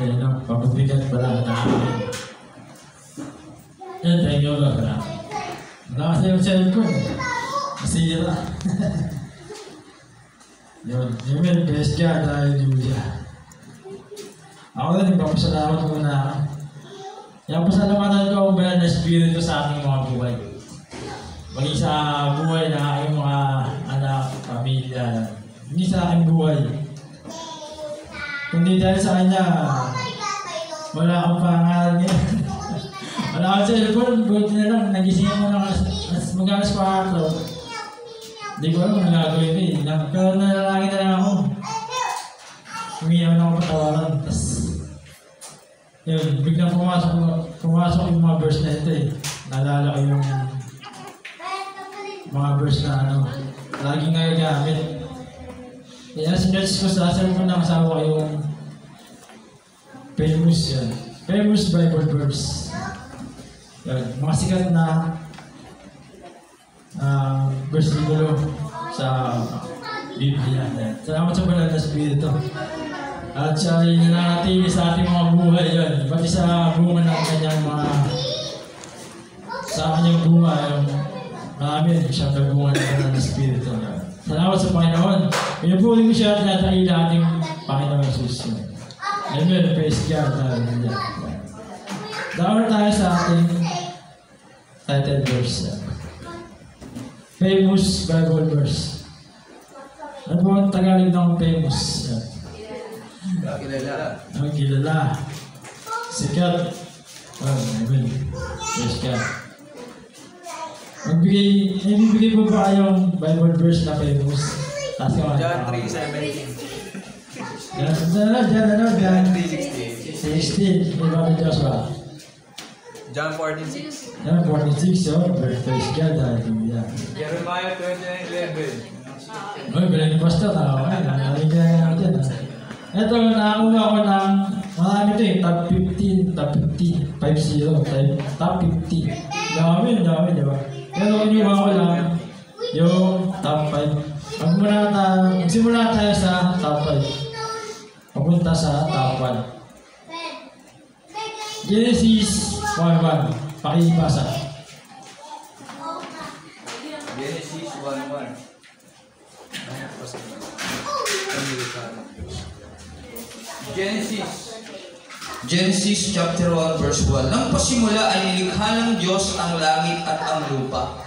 Ayun no, papabigat pala na akin. Yan, thank you Lord. Wala kasi yung cellphone. Masira. Yun, amen, praise God, hallelujah. Ako rin, papasalamat ko na yung pasalamatan ko ang banal na Espiritu sa ating mga buhay. Maging sa buhay na aking mga anak, pamilya, hindi sa aking buhay. Kundi dahil sa kanya, wala akong pangalan niya. Wala akong cellphone, buti na lang, nagising mo ng mag-alas pa ako. Hindi ko alam kung nagagawin ko eh. Nagkaroon na lalaki na lang ako. Umiyaw na ako patawaran. Tapos, yun, biglang pumasok yung mga verse na ito eh. Naalala ko yung mga verse na ano, laging nagagamit. Kaya sinerch ko sa cellphone ng asawa ko yung famous yan. Famous Bible verse. Yan, mga sikat na versikulo sa Biblia. Salamat sa banal na Espiritu. At siya ay nananatili sa ating mga buhay yun. Pati sa bunga ng kanyang mga sa kanyang bunga yung marami siyang nabunga ng banal na Espiritu. Salamat sa Panginoon. Pinupuli ko siya at nataila ating Panginoon Jesus. Amen. Praise God. Hallelujah. Dahil tayo sa ating title verse. Famous Bible verse. Ano po ang Tagalog ng famous? Kilala. Ang kilala. Sikat. Amen. Praise God. Ibibigay po ba kayong Bible verse na famous? John 3:17. John 3:16. 16. Iba ni Joshua. John 14:6. John 46. Praise God. Hallelujah. Jeremiah 29:11. Oy, bilang ni Pastor. Narinig ka natin. Ito, nakakuha ko ng marami ito eh. Top 15. Top 50. 5-0. Top 50. Dami, di ba? Pero iniwa ko lang yung top 5. Magsimula tayo sa top 5. Papunta sa top 1. Genesis 1:1. Pakibasa. Genesis 1:1. Genesis chapter 1 verse 1. Nang pasimula ay nilikha ng Diyos ang langit at ang lupa.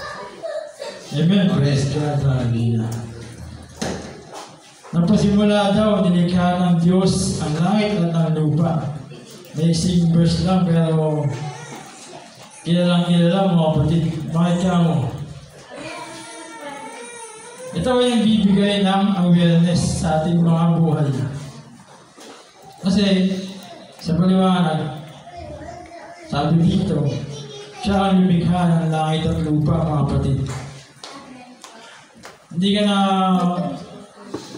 Amen. Praise God. Hallelujah. Nang pasimula daw, nilikha ng Diyos ang langit at ang lupa. May isang verse lang pero kilalang mga kapatid. Bakit ka mo? Ito ay yung bibigay ng awareness sa ating mga buhay. Kasi sa paliwanag, sabi dito, siya ang lumikha ng langit at lupa, mga kapatid. Hindi ka na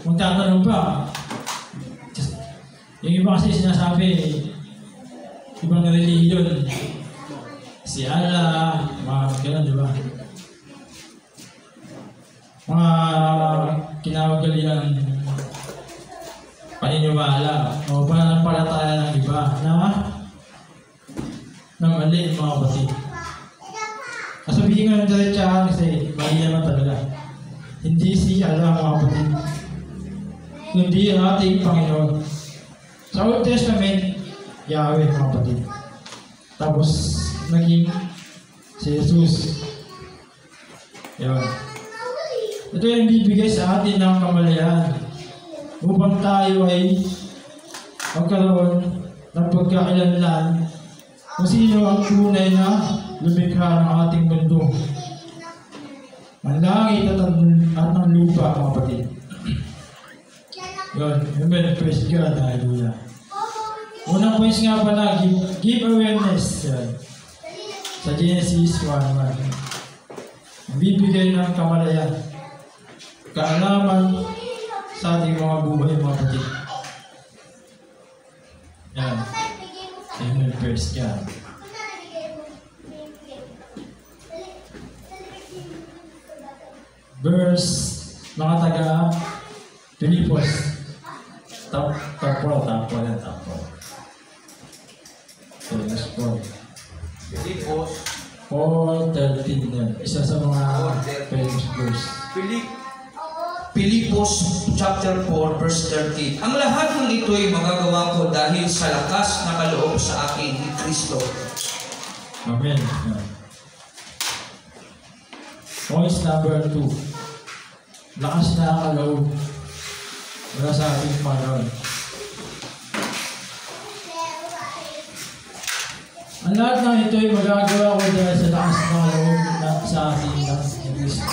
magtatanong pa. Yung iba kasi sinasabi, ibang religion, si Allah, mga gano'n, di ba? Mga kinawagalingan paniniwala o pananampalataya ng iba na mali, mga kapatid. Kasabihin nga ng diretsahan kasi mali naman talaga. Hindi si Allah, mga kapatid, kundi ang ating Panginoon. Sa Old Testament, Yahweh, mga kapatid. Tapos naging si Jesus. Yun. Ito yung bibigay sa atin ng kamalayan upang tayo ay magkaroon ng pagkakalanlan kung sino ang tunay na lumikha ng ating mundo. Ang langit at ang lupa, mga kapatid. Yun. Amen. Praise God. Hallelujah. Unang points nga pala, give awareness. Yan. Sa Genesis 1:1. Bibigay ng kamalayan. Kaalaman sa ating mga buhay, mga kapatid. Yan. Amen. Praise God. Verse, mga taga Pilipos. Top 4. Paul. Filipos. Paul 13 yan. Isa sa mga famous verse. Pilipos chapter 4 verse 13. Ang lahat ng ito ay magagawa ko dahil sa lakas na kaloob sa akin ni Kristo. Amen. Points number 2. Lakas na kaloob mula sa ating Panginoon. Ang lahat ng ito ay magagawa ko dahil sa lakas na kaloob na sa ating ni Kristo.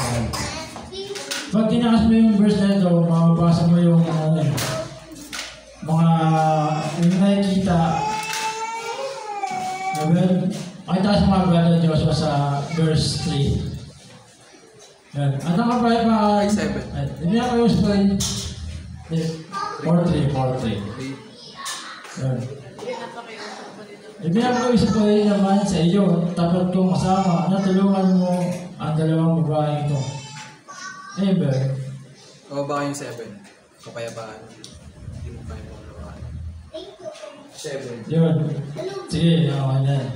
Pag tinakas mo yung verse na ito, mababasa mo yung mga yung nakikita. Well, makita sa mga brother Joshua sa verse 3. Yan. At ang kapay pa ay 7. Hindi ako yung spray. 4-3. Yan. Hindi ako yung spray naman sa iyo. Tapat kong kasama na tulungan mo ang dalawang babaeng ito. Amen. O baka yung 7? Kapayapaan. Hindi mo kaya mo naman. 7. Yun. Sige, ako yan.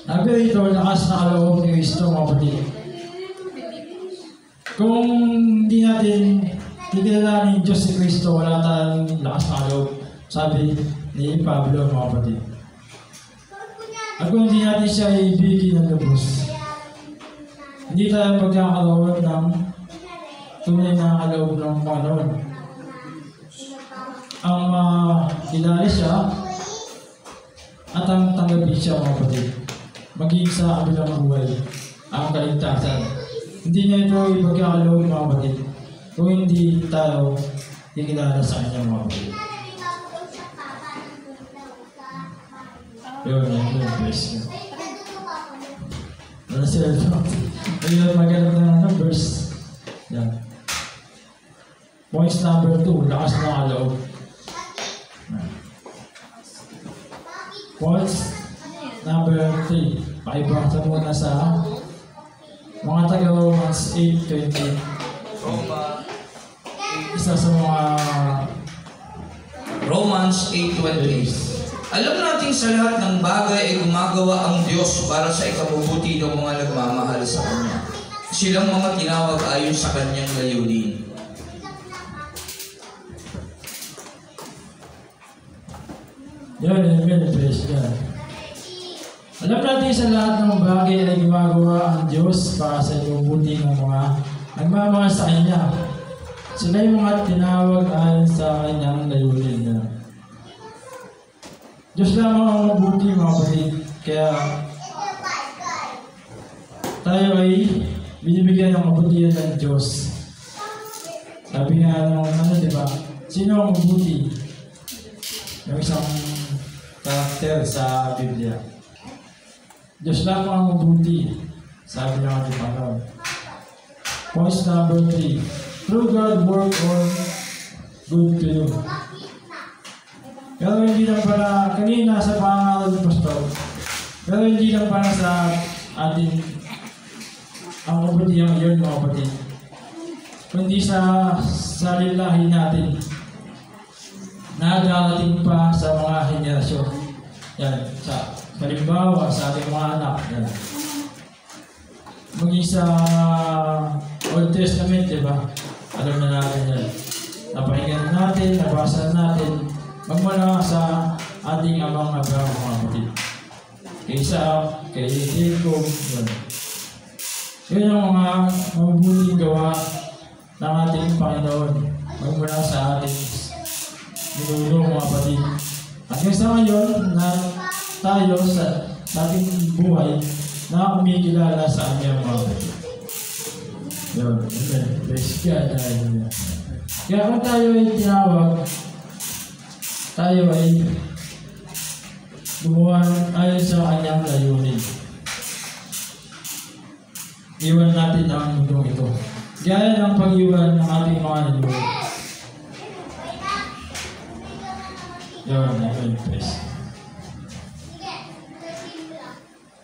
Sabi ito, lakas na kaloob ni Kristo, mga kapatid. Kung hindi natin tigilan ng Diyos si Kristo, wala tayong lakas na kaloob. Sabi ni Pablo, mga kapatid. At kung hindi natin siya ibigin ng lubos, hindi tayo magkakaroon ng tunay na kaloob ng Panginoon. Ang kilala siya at ang tanggapin siya, mga kapatid. Maging sa kabilang buhay ang kaligtasan. Hindi niya ito ipagkakaloob, mga kapatid, kung hindi tayo ikilala sa kanya, mga kapatid. Yun, verse yun. Wala sila ito. Ayun, maganda na verse. Yan. Points number 2, lakas na kaloob. Points number 3, pakibasa muna sa mga taga-Romans 8:20. Isa sa mga Romans 8:20. Alam natin sa lahat ng bagay ay gumagawa ang Diyos para sa ikabubuti ng mga nagmamahal sa Kanya. Silang mga tinawag ayon sa Kanyang layunin. Yan, amen, praise God. Alam natin sa lahat ng bagay ay gumagawa ang Diyos para sa ikabubuti ng mga nagmamahal sa Kanya. Sila yung mga tinawag ayon sa Kanyang layunin. Diyos lamang ang mabuti, mga kapatid. Kaya tayo ay binibigyan ng mabutihan ng Diyos. Sabi nga ng diba? Sino ang mabuti? Yung isang karakter sa Biblia. Diyos lamang ang mabuti. Sabi nga ni Panginoon. Point number 3. Through God work on good to you. Pero hindi lang para, kanina sa pangaral ng pastor, pero hindi lang para sa ating ang kabutihang yun, mga kapatid. Kundi sa lilahi natin na darating pa sa mga henerasyon. Yan, sa halimbawa sa ating mga anak. Yan. Maging sa Old Testament, diba? Alam na natin yan. Napakinggan natin, nabasa natin, magmula sa ating amang Abraham, mga kapatid. Kay Isaac, kay Jacob, yun. Yun ang mga mabubuting gawa ng ating Panginoon. Magmula sa ating ninuno, mga kapatid. Hanggang sa ngayon na tayo sa ating buhay na kumikilala sa aming mga kapatid. Yun, amen. Praise God. Kaya kung tayo ay tinawag, tayo ay gumawa ayon sa Kanyang layunin. Iwan natin ang mundong ito. Gaya ng pag-iwan ng ating mga ninuno. Yun, amen, praise.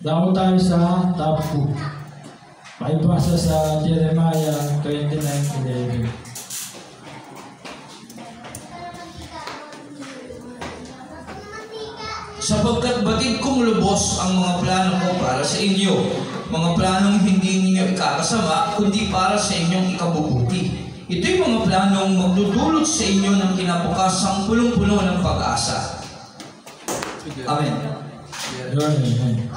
Dako tayo sa top 2. Pakibasa sa Jeremiah 29:11. Sapagkat batid kong lubos ang mga plano ko para sa inyo, mga planong hindi ninyo ikakasama, kundi para sa inyong ikabubuti. Ito'y mga planong magdudulot sa inyo ng kinabukasang pulong-pulo ng pag-asa. Amen. Yun, amen.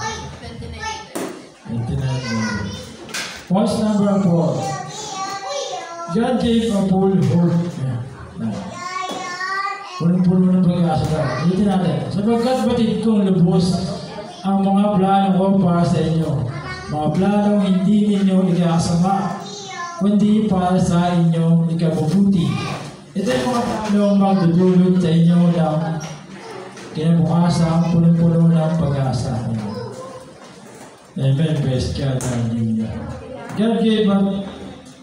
29. Point number 4. God gave a full hope. Punong-puno ng pag-asa ka. Dito natin. Sapagkat batid kong lubos ang mga plano ko para sa inyo. Mga planong hindi ninyo ikakasama, kundi para sa inyong ikabubuti. Ito yung mga planong magdudulot sa inyo ng kinabukasan, punong-puno ng pag-asa. Amen. Praise God. Hallelujah. God gave a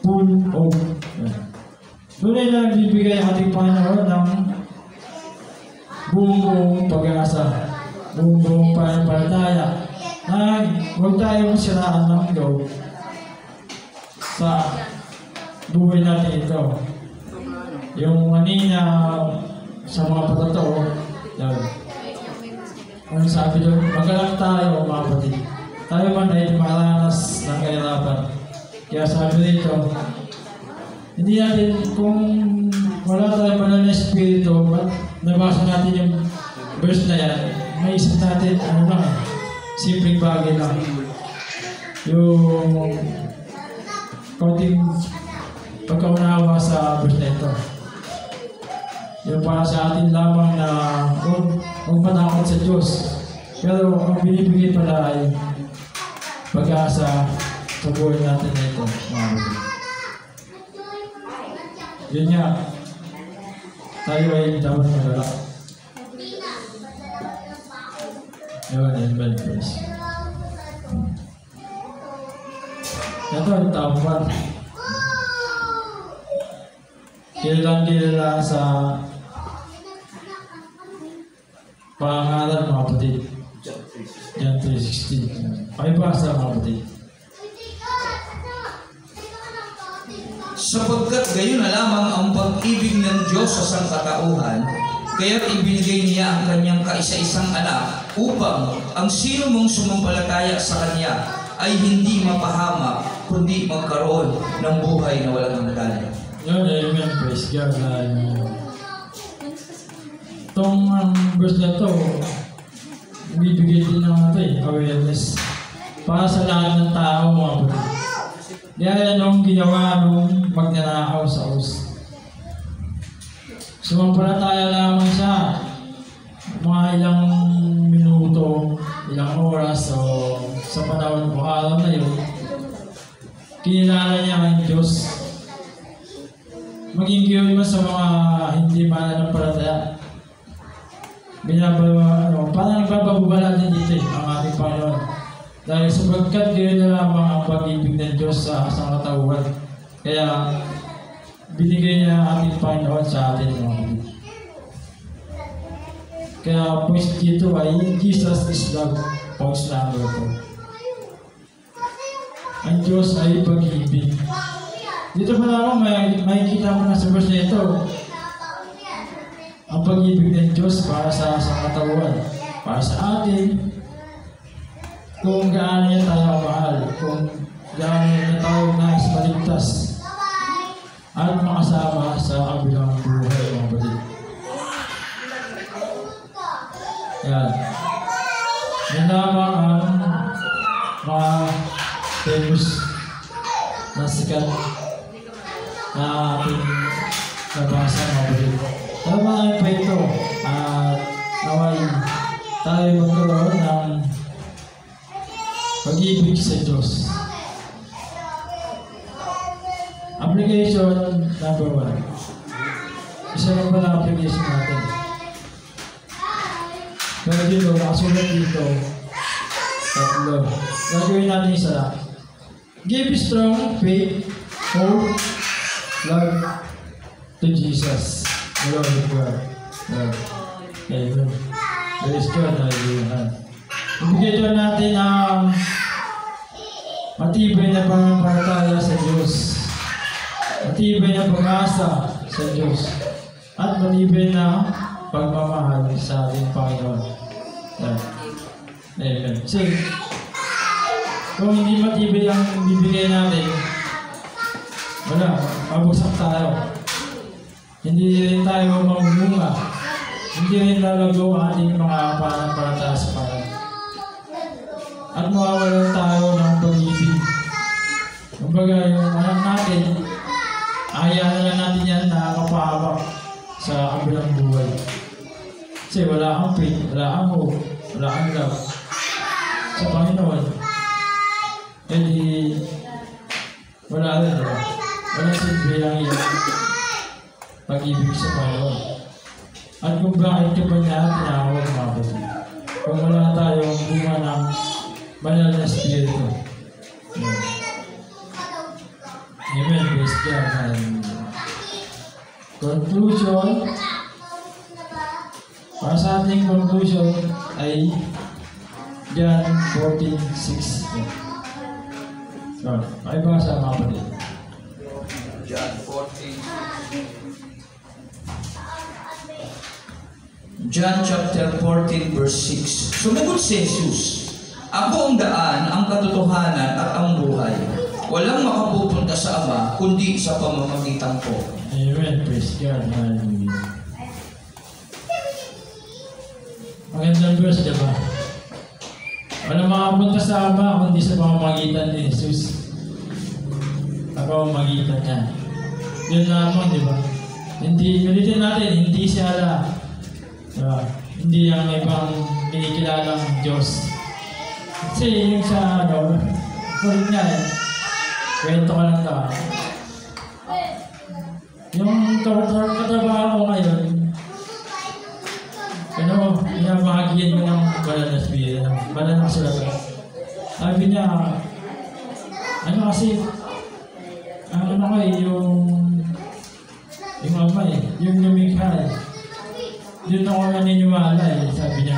full hope. Tunay na nagbibigay ang ating Panginoon ng buong pag-asa, buong pananampalataya, na huwag tayong masiraan ng loob sa buhay natin ito. Yung kanina sa mga patotoo, ang sabi doon, magalak tayo mga kapatid. Tayo man ay maranas ng kahirapan. Kaya sabi dito, hindi natin, kung wala tayong banal na espiritu, nabasa natin yung verse na yan, may isip natin, ano lang, simpleng bagay lang. Yung konting pagkaunawa sa verse na ito. Yung para sa atin lamang na huwag matakot sa Diyos. Pero ang binibigay pala ay pag-asa sa buhay natin na ito. Yun nga, tayo ay dapat magalak. Yun, amen, praise. Ito ang top 1. Kilalang-kilala sa pangalan mga kapatid. John 3:16. Pakibasa mga kapatid. Sapagkat gayon na lamang ang pag-ibig ng Diyos sa sangkatauhan, kaya't ibinigay niya ang kanyang kaisa-isang anak upang ang sino mong sumampalataya sa kanya ay hindi mapahamak, kundi magkaroon ng buhay na walang hanggan. Yun, amen, praise God. Itong verse na ito, bibigay din ng awareness para sa lahat ng tao mga kapatid. Kaya nung ginawa nung magnanakaw sa us. Sumampalataya lamang siya mga ilang minuto, ilang oras o sa panahon o araw na yun. Kinilala niya ang Diyos. Maging gayon man sa mga hindi mananampalataya. Parang nagbababala din dito ang ating Panginoon. Dahil sapagkat gayon na lamang ang pag-ibig ng Diyos sa sangkatauhan. Kaya binigay niya ang ating Panginoon sa atin mga kapatid. Kaya point dito ay Jesus is love. Point number 4. Ang Diyos ay pag-ibig. Dito pa lamang makikita mo na sa verse na ito ang pag-ibig ng Diyos para sa sangkatauhan, para sa atin, kung gaano niya tayo mahal, kung gaano niya tayo nais maligtas at makasama sa kabilang buhay mga kapatid. Yan. Yan lamang ang mga famous na sikat na ating nabasa mga kapatid. Tama namin pa ito at naway tayo magkaroon ng pag-ibig sa Diyos. Application number 1. Isa lang pala application natin. Pero dito, nakasulat dito, tatlo. Gagawin natin isa lang. Give strong faith, hope, love to Jesus. Lord of God. Amen. Praise God. Hallelujah. Ibigay natin ang matibay na pananampalataya sa Diyos, matibay na pag-asa sa Diyos, at matibay na pagmamahal sa ating Panginoon. Amen. Kasi, kung hindi matibay ang bibigay natin, wala, mabagsak tayo. Hindi rin tayo mamumunga. Hindi rin lalago ang ating mga pananampalataya sa Panginoon. At mawawalan tayo ng pag-ibig. Kumbaga, yung anak natin, ayahan na lang natin yan na kapahaba sa kabilang buhay. Kasi wala kang faith, wala kang hope, wala kang love sa Panginoon. Hindi, wala rin, diba? Wala silbi lang yan pag-ibig sa Panginoon. At kung bakit ka ba niya tinawag mga kapatid? Kung wala tayong bunga ng banal na spirito. Amen. Praise God. Conclusion. Para sa ating conclusion ay John 14:6. So, pakibasa mga kapatid. John 14. John chapter 14 verse 6. Sumagot si Jesus, "Ako ang daan, ang katotohanan at ang buhay. Walang makapupunta sa Ama kundi sa pamamagitan ko." Amen. Praise God. Hallelujah. Magandang verse, diba? Walang makapunta sa Ama kundi sa pamamagitan ni Jesus. Sa pamamagitan niya. Yun lamang, diba? Hindi, ulitin natin, hindi siya diba? Hindi ang ibang kinikilalang Diyos. Kasi yung sa ulit nga kwento ka lang ka. Yung katrabaho ko ngayon, binabahagian ko ng banal na spirito, banal na kasulatan. Sabi niya, kasi, yung ama yung lumikha Doon ako naniniwala sabi niya.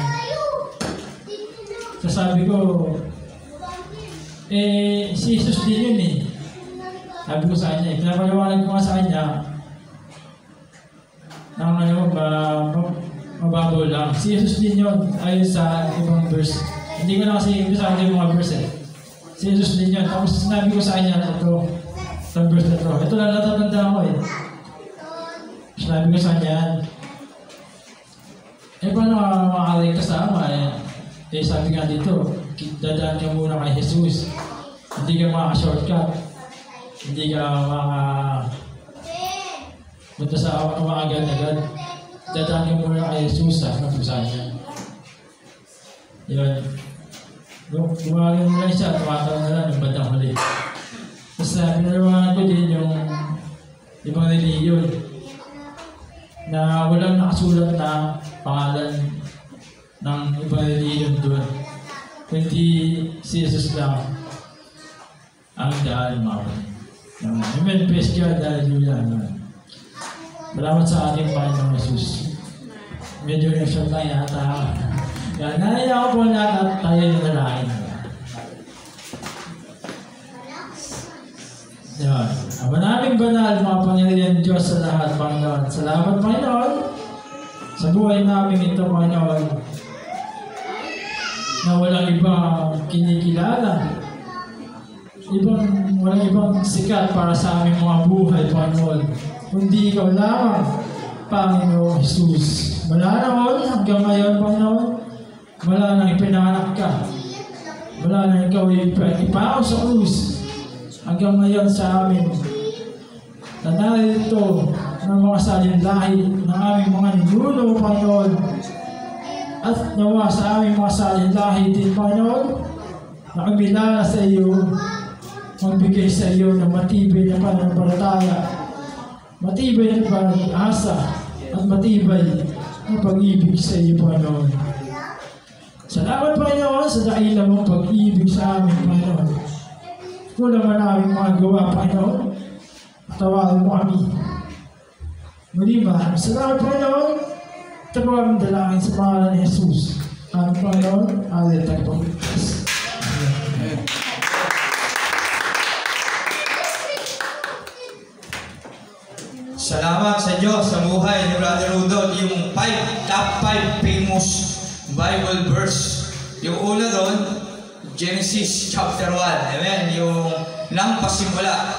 Sabi ko, si Jesus din yun Sabi ko sa kanya, pinapaliwanag ko nga sa kanya, mababaw lang. Si Jesus din yun, ayon sa ibang verse. Hindi ko na kasi sa yung mga verse Si Jesus din yun. Tapos sinabi ko sa kanya, sa verse na ito lang natatanda ko Sinabi ko sa kanya, paano makakaling kasama sabi nga dito, dadaan ka muna kay Jesus. Hindi ka makaka-shortcut. Hindi ka punta sa agad-agad. Dadaan ka muna kay Jesus sa napusahan niya. Yun. Gumagin mo lang siya, tumatawa na lang yung bandang huli. Tapos pinalawangan ko din yung ibang reliyon na walang nakasulat na pangalan ng ibang reliyon doon. Kundi si Jesus lang ang daan mga kapatid. Amen. Praise God. Hallelujah. Salamat sa ating Panginoong Jesus. Medyo na-short lang yata. Naiya ko po lahat at tayo yung nalain. Yan. Maraming banal, mga Panginoon Diyos sa lahat, Panginoon. Salamat, Panginoon, sa buhay namin ito, Panginoon, na walang ibang kinikilala. Walang ibang sikat para sa aming mga buhay, Panginoon. Kundi ikaw lamang, Panginoon Jesus. Mula noon hanggang ngayon, Panginoon, wala nang ipinanganak ka. Wala nang ikaw ipao sa krus. Hanggang ngayon sa amin, na narito ng mga salinlahi ng aming mga ninuno, Panginoon. At nawa sa aming mga salinlahi din, Panginoon, na kumilala sa iyo, magbigay sa iyo ng matibay na pananampalataya, matibay na pag-asa, at matibay na pag-ibig sa iyo, Panginoon. Salamat, Panginoon, sa dakilang mong pag-ibig sa amin, Panginoon. Kung naman aming mga gawa, Panginoon, tawagan mo kami. Muli ba? Salamat, Panginoon. Ito po aming dalangin sa pangalan ni Jesus. Aming Panginoon, alit tayo po. Salamat sa Diyos sa buhay ni Brother Rudolph, yung top 5 famous Bible verse. Yung una doon, Genesis chapter 1. Amen. Yung nang pasimula,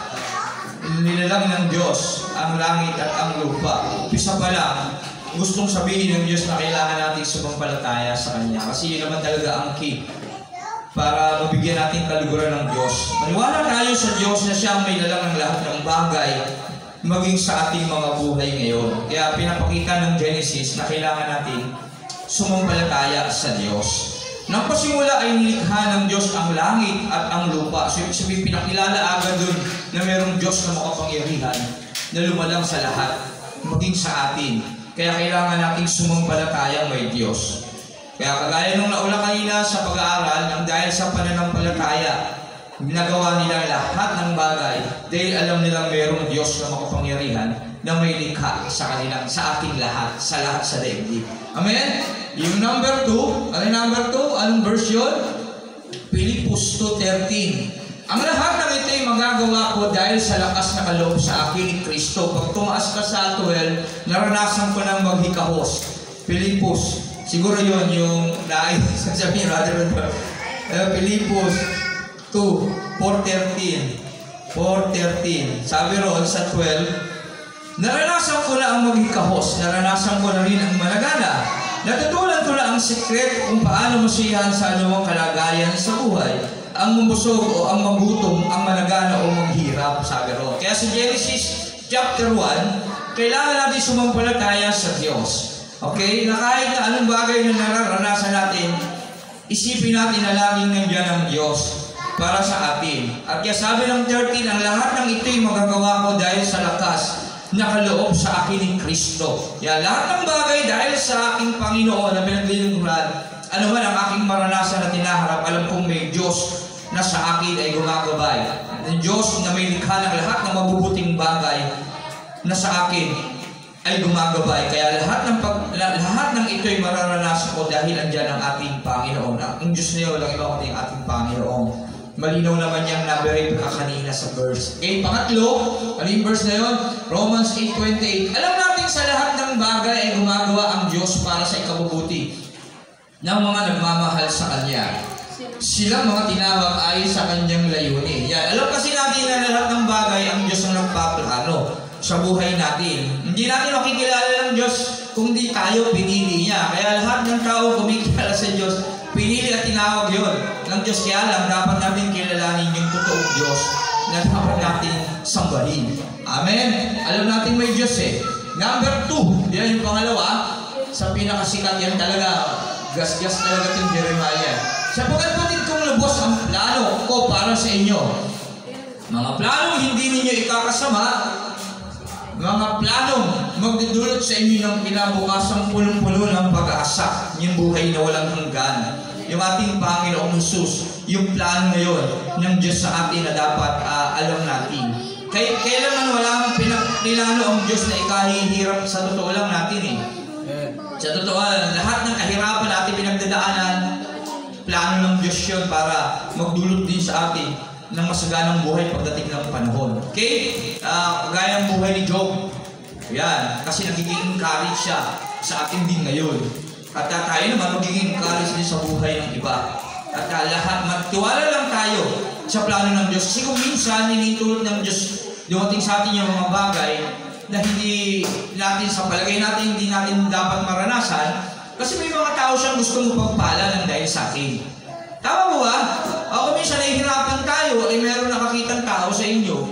nilalang ng Diyos ang langit at ang lupa. Umpisa pa lang, gustong sabihin ng Diyos na kailangan natin sumampalataya sa Kanya. Kasi yun naman talaga ang key para mabigyan natin kaluguran ng Diyos. Maniwala tayo sa Diyos na siya ang may lalang ng lahat ng bagay maging sa ating mga buhay ngayon. Kaya pinapakita ng Genesis na kailangan natin sumampalataya sa Diyos. Nang pasimula ay nilikha ng Diyos ang langit at ang lupa. So, ibig sabihin, pinakilala agad dun na mayroong Diyos na makapangyarihan na lumalang sa lahat, maging sa atin. Kaya kailangan natin sumampalataya may Diyos. Kaya kagaya nung naula kanina sa pag-aaral, nang dahil sa pananampalataya, ginagawa nila lahat ng bagay dahil alam nilang mayroong Diyos na makapangyarihan na may likha sa kanila, sa ating lahat, sa lahat sa daigdig. Amen? Yung number 2, ano yung number 2? Anong verse yun? Philippus 2:13. Ang lahat ng ito'y magagawa ko dahil sa lakas na kaloob sa akin ni Kristo. Pag tumaas ka sa 12, naranasan ko ng maghikahos. Philippus, siguro yun yung sasabihin rather than Philippus 4:13. Sabi roon sa 12, naranasan ko na ang maghikahos, naranasan ko na rin ang managana. Natutunan ko na ang sekret kung paano masiyahan sa anumang kalagayan sa buhay. Ang mabusog o ang magutom, ang managana o maghirap, sabi roon. Kaya sa Genesis chapter 1, kailangan natin sumampalataya sa Diyos. Okay? Na kahit na anong bagay na nararanasan natin, isipin natin na laging nandiyan ang Diyos para sa atin. At kaya sabi ng 13, ang lahat ng ito'y magagawa ko dahil sa lakas na kaloob sa akin ni Kristo. Yan, lahat ng bagay dahil sa aking Panginoon na pinaglilingkuran, ano man ang aking maranasan na tinaharap, alam kong may Diyos na sa akin ay gumagabay. Ang Diyos na may likha ng lahat ng mabubuting bagay na sa akin ay gumagabay. Kaya lahat ng ito'y mararanasan ko dahil andyan ang ating Panginoon. Ang Diyos na yun, lang iba kundi ang ating Panginoon. Malinaw naman niyang na-verify ka kanina sa verse. Okay, pangatlo, ano yung verse na yun? Romans 8:28. Alam natin sa lahat ng bagay ay gumagawa ang Diyos para sa ikabubuti ng mga nagmamahal sa Kanya. Silang mga tinawag ayon sa Kanyang layunin. Yan. Alam kasi natin na lahat ng bagay ang Diyos ang nagpaplano sa buhay natin. Hindi natin makikilala ng Diyos kung di tayo pinili niya. Kaya lahat ng tao kumikilala sa Diyos, pinili at tinawag yun ng Diyos. Kaya lang, dapat natin kilalanin yung totoong Diyos na dapat natin sambahin. Amen? Alam natin may Diyos eh. Number 2, yan yung pangalawa. Sa pinakasikat yan talaga, gas-gas talaga itong Jeremiah. Sapagkat patid kong lubos ang plano ko para sa inyo. Mga planong hindi ninyo ikakasama, mga planong magdudulot sa inyo ng kinabukasang punong-puno ng pag-asa, yung buhay na walang hanggan. Yung ating Panginoong Jesus, yung plano na yun ng Diyos sa atin na dapat alam natin. Kailanman walang pinakilano ang Diyos na ikahihirap, sa totoo lang natin eh. Sa totoo, lahat ng kahirapan natin pinagdadaanan, plano ng Diyos yun para magdulot din sa atin ng masaganang buhay pagdating ng panahon. Okay? Kagaya ng buhay ni Job. Yan. Kasi nagiging encourage siya sa atin din ngayon. At tayo naman magiging encourage din sa buhay ng iba. At lahat, magtiwala lang tayo sa plano ng Diyos. Kasi kung minsan, ninitulot ng Diyos dumating sa atin yung mga bagay na hindi natin, sa palagay natin, hindi natin dapat maranasan. Kasi may mga tao siyang gusto mo pagpala ng dahil sa akin. Tama mo ba? Ako minsan nahihirapan tayo, ay meron nakakitang tao sa inyo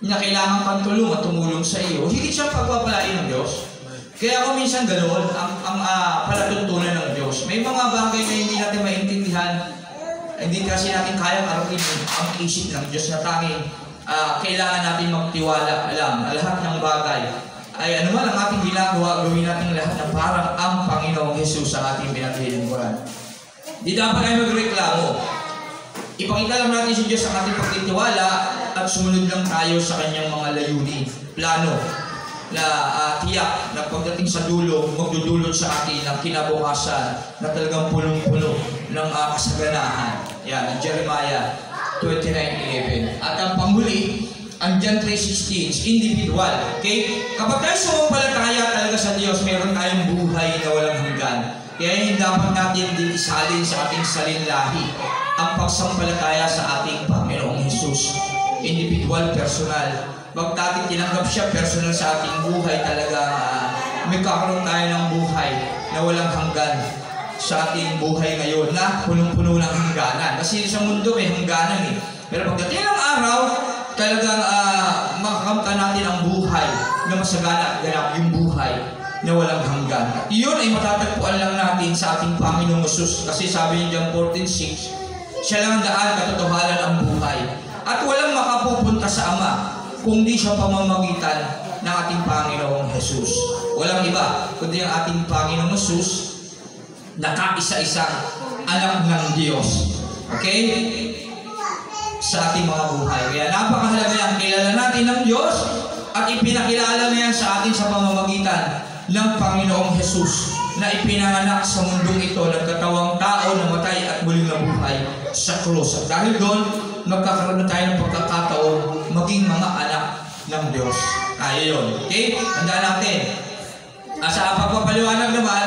na kailangan pang tulong at tumulong sa iyo. Higit siyang pagpapalain ng Diyos. Kaya ako minsan ganoon ang palatuntunan ng Diyos. May mga bagay na hindi natin maintindihan, hindi kasi natin kayang araw-araw ang isip ng Diyos na tanging kailangan natin magtiwala lang. Lahat ng bagay ay anuman ang ating ginagawa, gawin natin lahat na parang ang Panginoong Jesus sa ating pinaglilingkuran. Di dapat ay magreklamo. Ipakita lang natin si Diyos ang ating pagtitiwala at sumunod lang tayo sa kanyang mga layunin, plano na tiyak na pagdating sa dulo, magdudulot sa atin ng kinabukasan na talagang punong-puno ng kasaganahan. Yan, Jeremiah 29:11. At ang panghuli, ang John 3:16, individual. Okay? Kapag tayo sumampalataya talaga sa Diyos, meron tayong buhay na walang hanggan. Kaya yung dapat natin din isalin sa ating salinlahi ang pagsampalataya sa ating Panginoong Hesus. Individual, personal. Pag natin tinanggap siya personal sa ating buhay, talaga may kakaroon tayo ng buhay na walang hanggan sa ating buhay ngayon na punong-puno ng hangganan. Kasi sa mundo may hangganan eh. Pero pagdating ng araw, talagang makakamta natin ang buhay na masagana at ganap yung buhay na walang hanggan. At iyon ay matatagpuan lang natin sa ating Panginoong Hesus. Kasi sabi niya John 14:6, siya lang ang daan, katotohanan ang buhay. At walang makapupunta sa Ama kung di siya pamamagitan ng ating Panginoong Hesus. Walang iba kundi ang ating Panginoong Hesus na kaisa-isang anak ng Diyos. Okay? Sa ating mga buhay. Kaya napakahalaga yan. Kilala natin ng Diyos at ipinakilala niya sa atin sa pamamagitan ng Panginoong Hesus na ipinanganak sa mundong ito, nagkatawang tao na matay at muling nabuhay sa krus. At dahil doon, magkakaroon na tayo ng pagkakataon maging mga anak ng Diyos. Tayo yun. Okay? Tandaan natin. Sa pagpapaliwanag naman,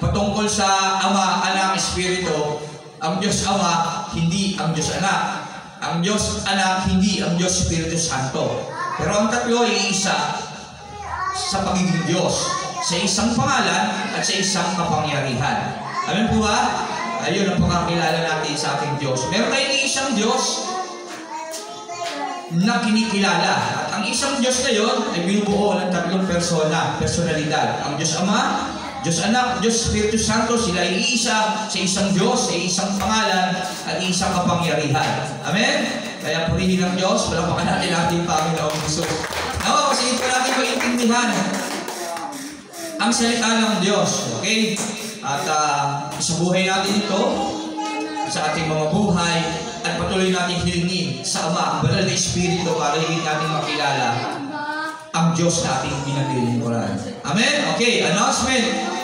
patungkol sa Ama, Anak, Espiritu, ang Diyos Ama, hindi ang Diyos Anak. Ang Diyos Anak, hindi ang Diyos Espiritu Santo. Pero ang tatlo ay isa sa pagiging Diyos, sa isang pangalan at sa isang kapangyarihan. Alam po ba? Ayun ang pagkakilala natin sa ating Diyos. Meron tayong isang Diyos na kinikilala. At ang isang Diyos na yun ay binubuo ng tatlong personalidad. Ang Diyos Ama, Diyos Anak, Diyos Espiritu Santo, sila ay iisa sa isang Diyos, sa isang pangalan at isang kapangyarihan. Amen? Kaya purihin ng Diyos, palapakan natin ating Panginoong Hesus. Nawa, kasi ito natin maintindihan ang salita ng Diyos. Okay? At sa buhay natin ito, sa ating mga buhay, at patuloy natin hilingin sa Ama, ang banal na Espiritu para higit natin makilala ang Diyos na ating pinaglilingkuran. Amen? Okay, announcement.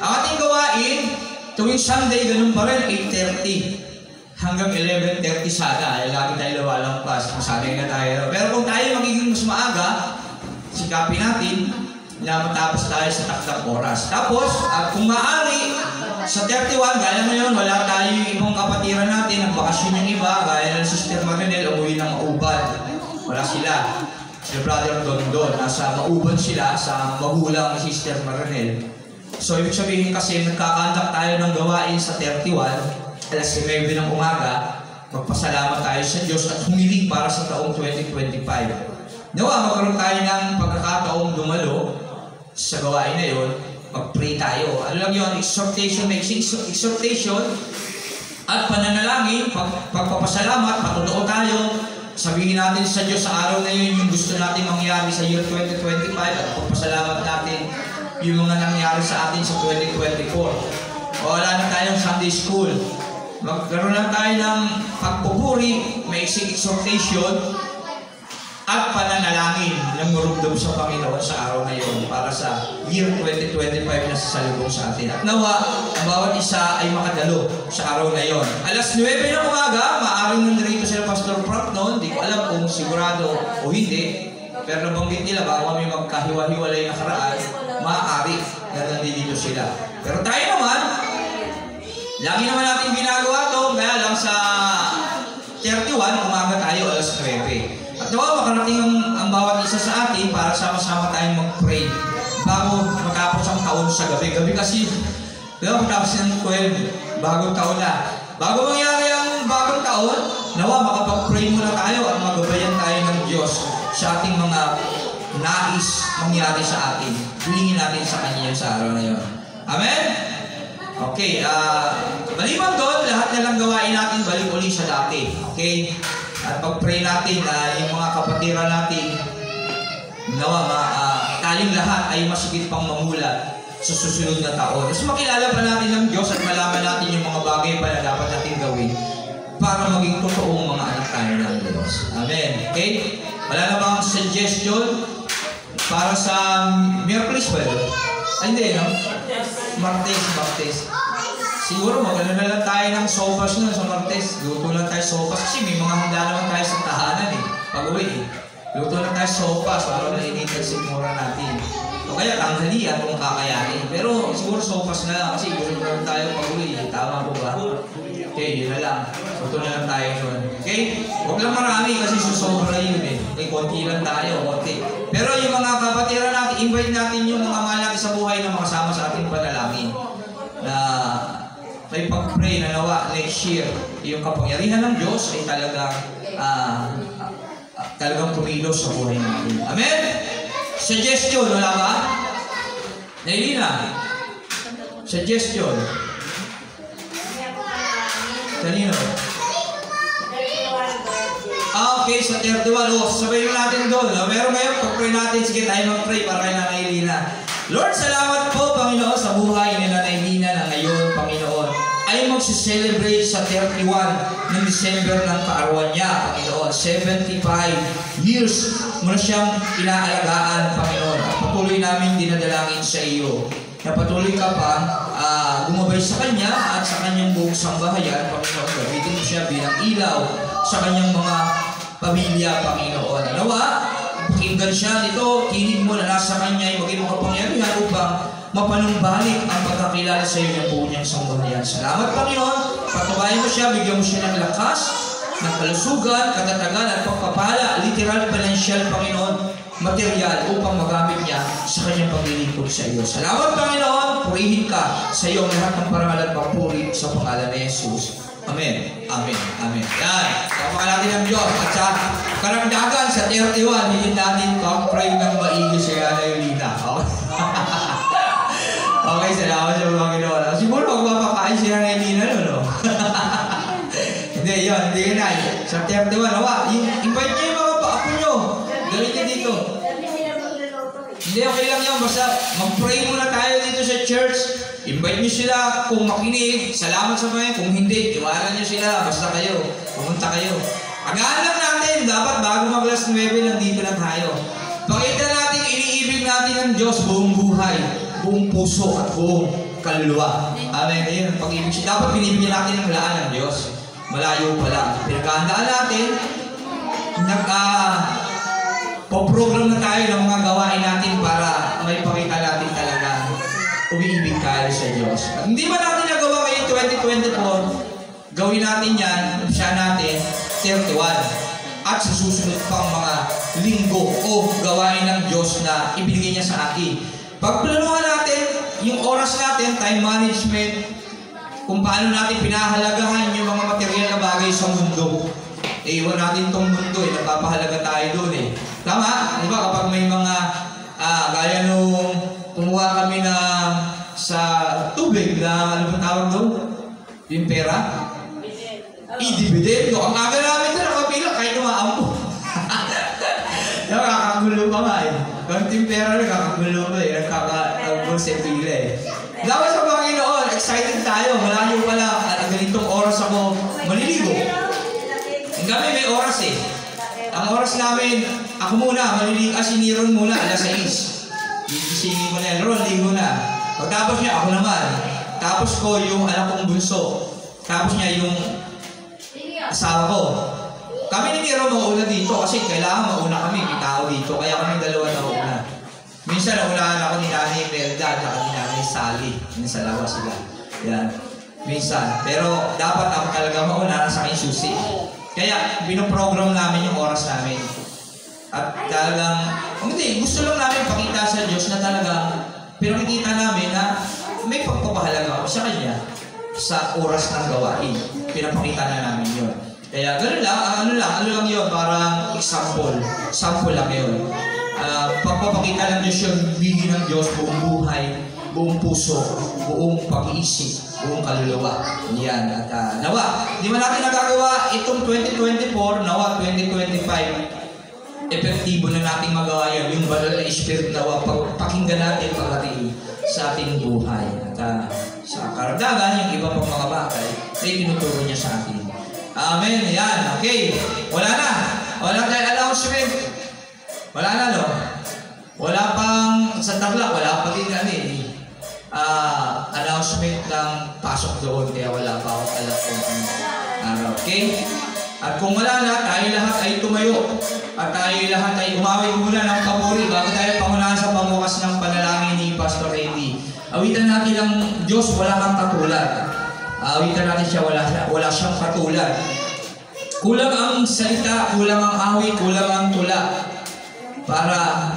Ang ating gawain, tuwing Sunday, ganun pa rin, 8:30 hanggang 11:30 sana. Ay, lagi tayo lumalampas. Masanay na tayo. Pero kung tayo magiging mas maaga, sikapin natin na matapos tayo sa takdang oras. Tapos, kung maaari, sa 31, gaya ngayon, wala tayo yung ibang kapatiran natin, ang bakasyon yung iba, gaya ng Sister Marinel, umuwi ng Mauban. Wala sila. Si Brother Dondon, nasa Mauban sila, sa magulang ni Sister Marinel. So, ibig sabihin kasi, nagkakandak tayo ng gawain sa 31, alas 9 ng umaga, magpasalamat tayo sa Diyos at humiling para sa taong 2025. Nawa, magkaroon tayo ng pagkakataong dumalo sa gawain na yun, mag-pray tayo. Ano lang yun? Exhortation at pananalangin, pagpapasalamat, patutuo tayo. Sabihin natin sa Diyos sa araw na yun yung gusto natin mangyari sa year 2025 at pagpapasalamat natin yung mga nangyari sa atin sa 2024. Wala na tayong Sunday school. Magkaroon lang tayo ng pagpupuri, may exhortation, at pananalangin ng murugdom sa Panginoon sa araw na yun para sa year 2025 na sasalubong sa atin. At nawa, ang bawat isa ay makadalo sa araw na yun. Alas 9 ng umaga, maaaring nandito sila Pastor Frank noon. Hindi ko alam kung sigurado o hindi. Pero nabanggit nila, bago kami magkahiwa-hiwalay na karaan, maaari na nandito sila. Pero tayo naman, lagi naman natin ginagawa ito, kaya lang sa 31, umaga tayo alas 9. At nawa, makarating ang bawat isa sa atin para sama-sama tayong mag-pray bago matapos ang taon sa gabi. Gabi kasi, matapos ng 12, bagong taon na. Bago mangyari ang bagong taon, nawa, makapag-pray muna tayo at magabayan tayo ng Diyos sa ating mga nais mangyari sa atin. Hilingin natin sa Kanya sa araw na yun. Amen? Okay, maliban doon, lahat na lang gawain natin, balik uli sa dati. Okay? At pag-pray natin, yung mga kapatiran natin, nawa, tayong lahat ay masigit pang mamulat sa susunod na taon. Mas makilala pa natin ng Diyos at malaman natin yung mga bagay pa na dapat natin gawin para maging totoong mga anak tayo ng Diyos. Amen. Okay? Wala na bang suggestion para sa Miyerkules ba yun? Ay, hindi, no? Martes. Siguro magano na lang tayo ng sopas nun sa Martes. Luto lang tayo sopas kasi may mga handa naman tayo sa tahanan eh. Pag-uwi eh. Luto lang tayo sopas para na initin sigmura natin. O kaya tanghalian kung kakayanin. Pero siguro sopas na lang kasi gusto na tayo pag-uwi. Tama po ba? Okay, yun na lang. Ito na lang tayo doon. Okay? Huwag lang marami kasi susobra yun eh. Okay, konti lang tayo, konti. Pero yung mga kapatiran natin, invite natin yung mga mahal natin sa buhay na makasama sa ating panalangin. Na may pag-pray na nawa next year, yung kapangyarihan ng Diyos ay talagang kumilos sa buhay natin. Amen? Suggestion, wala ba? Nailina? Suggestion. Kanino? Okay, sa 31. Sabayin natin doon. Meron ngayon, pag-pray natin. Sige, tayo mag-pray para kay Nanay Lina. Lord, salamat po, Panginoon, sa buhay ni Nanay Lina na ngayon, Panginoon, ay magsiselebrate sa 31 ng December ng kaarawan niya, Panginoon. 75 years mo na siyang inaalagaan, Panginoon. At patuloy namin dinadalangin sa iyo. Na patuloy ka pa gumabay sa kanya at sa kanyang buong sambahayan, Panginoon. Gamitin mo siya bilang ilaw sa kanyang mga pamilya, Panginoon. Nawa, pakinggan siya nito, tinig mo na nasa kanya ay maging makapangyarihan upang mapanumbalik ang pagkakilala sa iyo ng buong niyang sambahayan. Salamat, Panginoon. Patubayan mo siya, bigyan mo siya ng lakas, ng kalusugan, katatagan at pagpapala, literal, financial, Panginoon, material upang magamit niya sa kanyang paglilingkod sa iyo. Salamat, Panginoon. Purihin ka sa iyo ang lahat ng parangal at pagpuri sa pangalan ni Jesus. Amen. Amen. Amen. Yan. Kapag natin ang Diyos. At sa karagdagan sa 31, higit natin pag-pray ng maigi sa Nanay Lina. Okay, salamat sa Panginoon. Siguro magpapakain si Nanay Lina, no? Hindi, yun. Hindi na. Sa 31, nawa, invite niyo yung mga paako nyo. Dali ka dito. Hindi, okay lang yan. Basta mag-pray muna tayo dito sa church. Invite nyo sila kung makinig. Salamat sa mga. Kung hindi, iwanan nyo sila. Basta kayo. Pumunta kayo. Agaan lang natin. Dapat bago mag-last 9, nandito na tayo. Pakita natin, iniibig natin ng Diyos buong buhay, buong puso at buong kaluluwa. Amen. Ayun, pag-ibig siya. Dapat binibigyan natin ng laan ng Diyos. Malayo pala. Pinagkahandaan natin. Pag-program na tayo ng mga gawain natin para may pakita natin talaga umiibig tayo sa Diyos. At hindi ba natin nagawa ngayong 2024, gawin natin yan, siya natin, 31. At sa susunod pang mga linggo o gawain ng Diyos na ibigay niya sa atin. Pagplanuhan natin, yung oras natin, time management, kung paano natin pinahalagahan yung mga material na bagay sa mundo. Iwan natin itong mundo, napapahalaga tayo doon eh. Tama? Di ba kapag may mga gaya nung kumuha kami na sa tubig na ano bang tawag doon? Yung pera? I-dividend. Ang aga namin na nakapila kahit umaampo. Nakakagulo pa nga eh. Konting pera nakakagulo pa eh. Nagkakagulo sa pila eh. Dapat sa Panginoon, excited tayo. Malayo pala at ganitong oras ako maliligo. Kami may oras eh. Ang oras namin, ako muna, maliligo, si Niron muna, alas 6. Gigisingin ko na yan, Ron, ligo na. Pagtapos niya, ako naman. Tapos ko yung anak kong bunso. Tapos niya yung asawa ko. Kami ni Niron mauna dito kasi kailangan mauna kami, may tao dito. Kaya kami dalawa na mauna. Minsan naunahan ako ni Nanay Melda at ni Nanay Sally. Nasa lawa sila. Yan. Minsan. Pero dapat ako talaga mauna sa aking susi. Kaya binoprogram namin yung oras namin. At talagang, hindi, gusto lang namin pakita sa Diyos na talagang pinakikita namin na may pagpapahalaga sa Kanya sa oras ng gawain. Pinapakita na namin yun. Kaya gano'n lang, ano lang yun, parang example. Sample lang yun. Pagpapakita ng Diyos yung bigay ng Diyos buong buhay, buong puso, buong pag-iisip, buong kaluluwa. Yan. At nawa, di ba natin nagagawa itong 2024, nawa 2025, epektibo na nating magawa yan. Yung banal na Espiritu nawa, pakinggan natin pagdating sa ating buhay. At sa karagdagan, yung iba pang mga bagay, ay tinuturo niya sa atin. Amen. Yan. Okay. Wala na. Wala tayong announcement. Wala na, no? Wala pang sa tabla, wala pa din kami. Announcement ng pasok doon, kaya wala pa ako alam kung ano. Okay? At kung wala na, tayo lahat ay tumayo. At tayo lahat ay umawit muna ng papuri bago tayo pangunahan sa pamukas ng panalangin ni Pastor Eddie. Awitan natin ang Diyos, wala kang katulad. Awitan natin siya, wala siyang katulad. Kulang ang salita, kulang ang awit, kulang ang tula para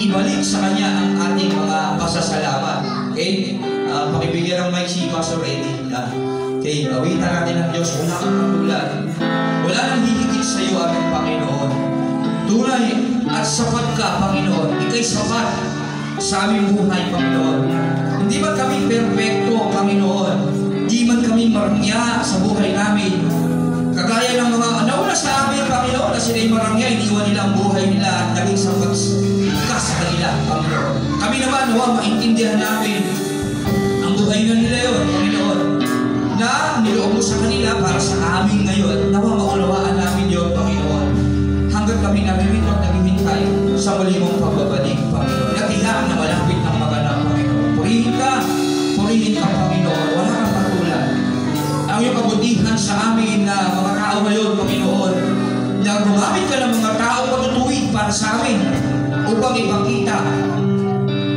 ibalik sa Kanya ang ating mga pasasalamat. Okay? Pakibigyan ng mic si Pastor Eddie. Okay, awitan natin ang Diyos, wala kang katulad. Wala nang hihigit sa iyo, aming Panginoon. Tunay at sapat ka, Panginoon. Ika'y sapat sa aming buhay, Panginoon. Hindi ba kami perfecto, Panginoon? Hindi man kami marangya sa buhay namin. Kagaya ng mga nauna sa amin, Panginoon, na sila'y marangya, iniwan nila ang buhay nila at naging sapat ka sa kanila, Panginoon. Kami naman, nawa, maintindihan namin ang buhay na nila yun, Panginoon, na niloob mo sa kanila para sa amin ngayon. Nawa, maunawaan namin yun, Panginoon. Hanggang kami naririto at naghihintay sa muli mong pagbabalik, Panginoon. Natihaan na malapit ng maganap, Panginoon. Purihin ka, Panginoon. Wala kang katulad. Ang iyong kabutihan sa amin na mga tao ngayon, Panginoon, na gumamit ka ng mga tao matutuwid para sa amin upang ipakita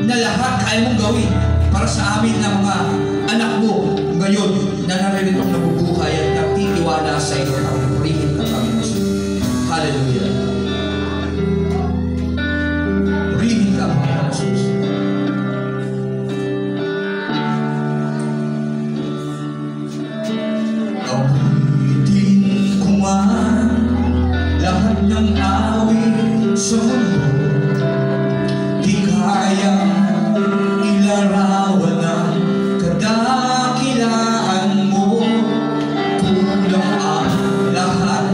na lahat kaya mong gawin para sa amin na mga anak mo ngayon na nariritong nabubuhay at nagtitiwala sa iyo. Purihin ka, Panginoon. Hallelujah. Purihin ka, Panginoon Jesus. Awitin ko man lahat ng awit sa mundo, di kayang ilarawan ang kadakilaan mo. Kulang ang lahat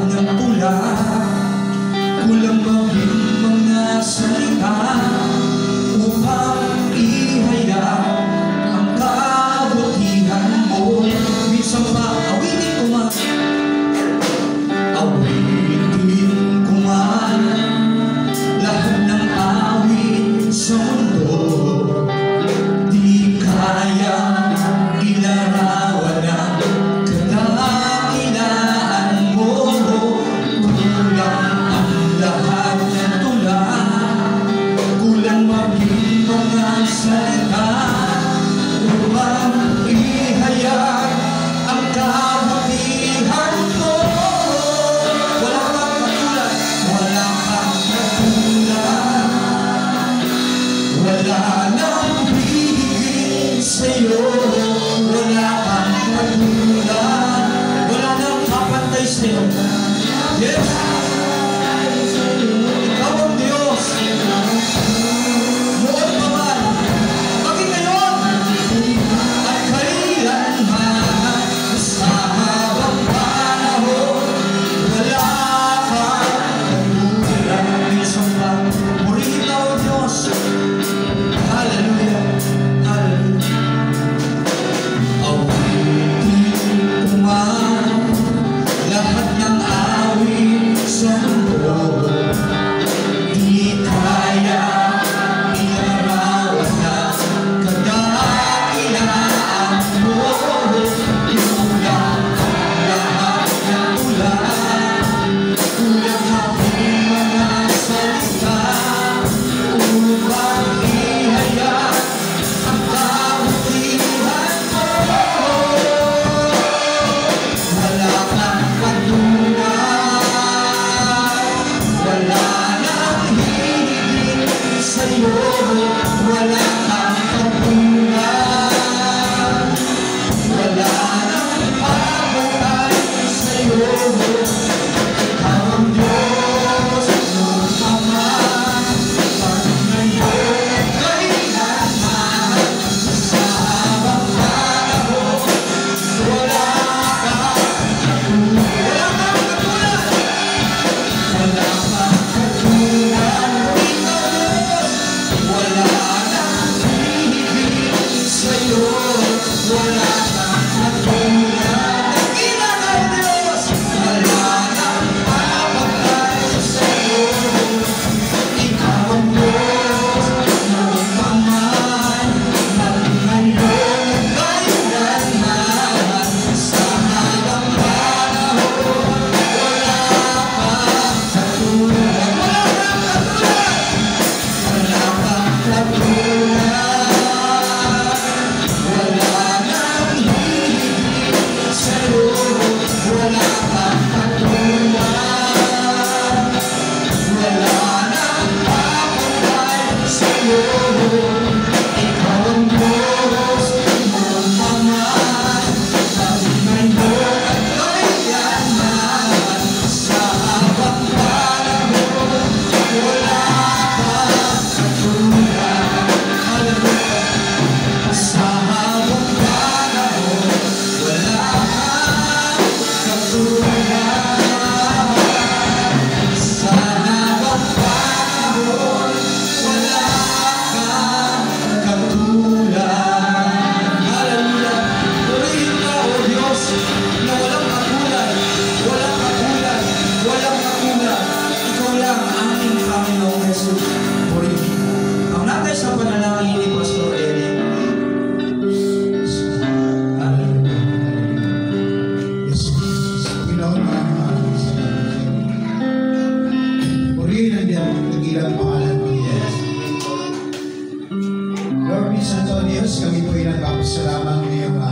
kami po ay nagpapasalamat ngayong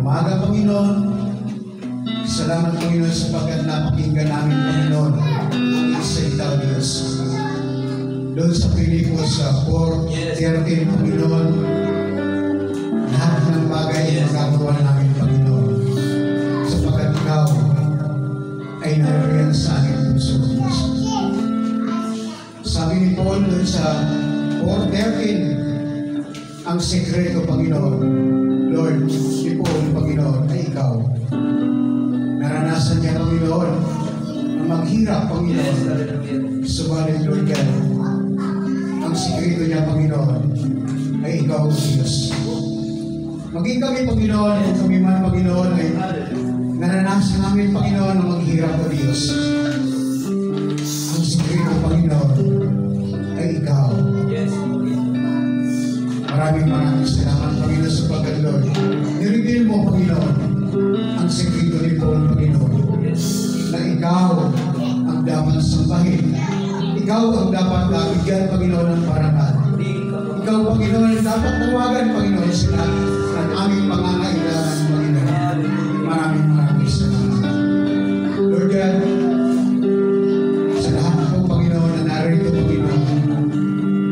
umaga, Panginoon. Salamat, Panginoon, sapagkat napakinggan namin, Panginoon, ang isalita, Diyos. Doon sa Pilipos 4:13, Panginoon, lahat ng bagay ay magagawa namin, Panginoon, sapagkat Ikaw ay naririyan sa aking puso, Diyos. Sabi ni Paul doon sa 4:13, ang sekreto, Panginoon, Lord, ni Paul, Panginoon, ay Ikaw. Naranasan niya, Panginoon, na maghirap, Panginoon. Subalit, Lord God, ang sekreto niya, Panginoon, ay Ikaw, Diyos. Maging kami, Panginoon, kung kami man, Panginoon, ay naranasan namin, Panginoon, na maghirap, O Diyos. Ang sekreto, Panginoon, ay Ikaw. Maraming salamat, Panginoon, sa pagkalod. I-reveal mo, Panginoon, ang sekreto ni Paul, Panginoon, na Ikaw ang dapat sambahin. Ikaw ang dapat bigyan, Panginoon, ng parangal. Ikaw, Panginoon, ang dapat tawagan, Panginoon, sila ang aming pangangailangan, Panginoon. Maraming salamat. Lord God, sa lahat po, Panginoon, na narito, Panginoon,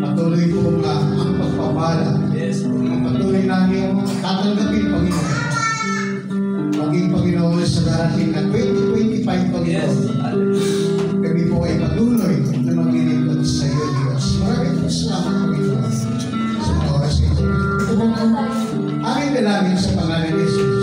patuloy po ang pagpapala. Ang patuloy namin tatanggapin, Panginoon. Maging, Panginoon, sa darating na 2025, Panginoon. Kami po ay patuloy na maglilingkod sa iyo, Diyos. Maraming salamat, Panginoon, sa oras ito. Ito po ang aming dalangin sa pangalan ni Jesus.